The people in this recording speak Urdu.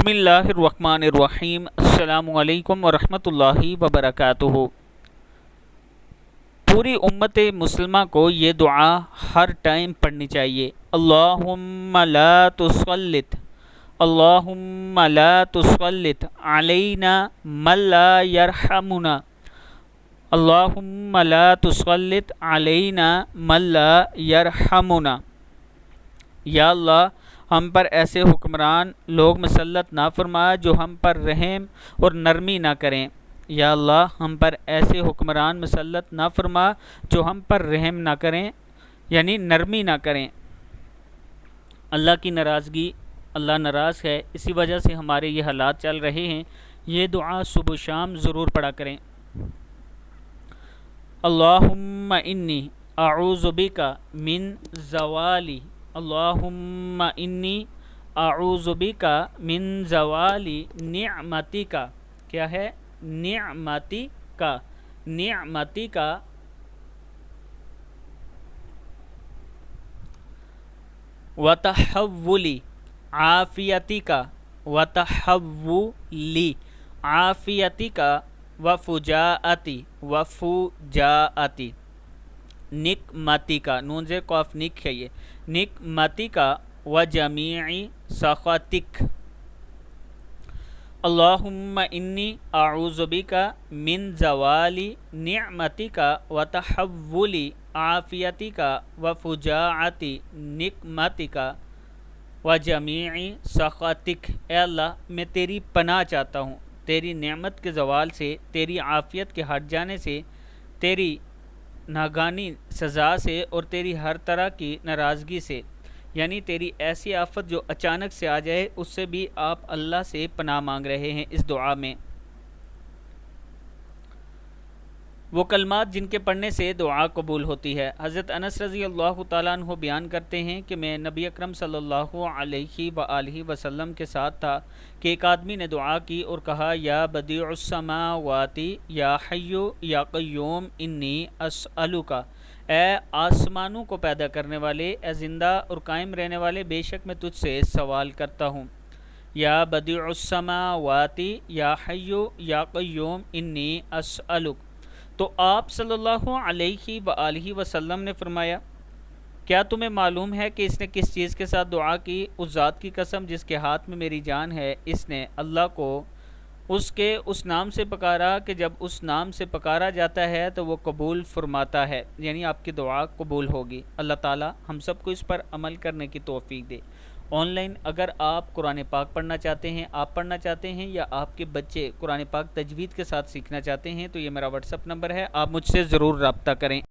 بسم اللہ الرحمن الرحیم۔ السلام علیکم ورحمۃ اللہ وبرکاتہ۔ پوری امت مسلمہ کو یہ دعا ہر ٹائم پڑھنی چاہیے۔ اللہم لا تسلط علینا من لا یرحمنا، اللہم لا تسلط علینا من لا یرحمنا۔ یا اللہ ہم پر ایسے حکمران لوگ مسلط نہ فرما جو ہم پر رحم اور نرمی نہ کریں۔ یا اللہ ہم پر ایسے حکمران مسلط نہ فرما جو ہم پر رحم نہ کریں، یعنی نرمی نہ کریں۔ اللہ کی ناراضگی، اللہ ناراض ہے، اسی وجہ سے ہمارے یہ حالات چل رہے ہیں۔ یہ دعا صبح و شام ضرور پڑھا کریں۔ اللہم انی اعوذ بک من زوالی، اللہم انی اعوذ بک من زوالی نعمتک، کیا ہے؟ نعمتک، نعمتک وتحول عافیتک، وتحول عافیتک وفجاءتی، وفجاءتی نکمتک، نون سے قاف نک ہے، یہ نکمتک وجمیع سخطک۔ اللہم انی اعوذ بک من زوال نعمتک وتحول عافیتک وفجاءت نکمتک وجمیع سخطک۔ اے اللہ میں تیری پناہ چاہتا ہوں تیری نعمت کے زوال سے، تیری عافیت کے ہٹ جانے سے، تیری ناگانی سزا سے، اور تیری ہر طرح کی ناراضگی سے، یعنی تیری ایسی آفت جو اچانک سے آ جائے، اس سے بھی آپ اللہ سے پناہ مانگ رہے ہیں اس دعا میں۔ وہ کلمات جن کے پڑھنے سے دعا قبول ہوتی ہے۔ حضرت انس رضی اللہ تعالیٰ عنہ بیان کرتے ہیں کہ میں نبی اکرم صلی اللہ علیہ وآلہ وسلم کے ساتھ تھا کہ ایک آدمی نے دعا کی اور کہا، یا بدیع السماوات یا حی یا قیوم انی اسألک، اے آسمانوں کو پیدا کرنے والے، اے زندہ اور قائم رہنے والے، بے شک میں تجھ سے سوال کرتا ہوں۔ یا بدیع السماوات یا حی یا قیوم انی اسألک۔ تو آپ صلی اللہ علیہ وآلہ وسلم نے فرمایا، کیا تمہیں معلوم ہے کہ اس نے کس چیز کے ساتھ دعا کی؟ اس ذات کی قسم جس کے ہاتھ میں میری جان ہے، اس نے اللہ کو اس کے اس نام سے پکارا کہ جب اس نام سے پکارا جاتا ہے تو وہ قبول فرماتا ہے، یعنی آپ کی دعا قبول ہوگی۔ اللہ تعالی ہم سب کو اس پر عمل کرنے کی توفیق دے۔ آن لائن اگر آپ قرآن پاک پڑھنا چاہتے ہیں، آپ پڑھنا چاہتے ہیں، یا آپ کے بچے قرآن پاک تجوید کے ساتھ سیکھنا چاہتے ہیں، تو یہ میرا واٹس ایپ نمبر ہے، آپ مجھ سے ضرور رابطہ کریں۔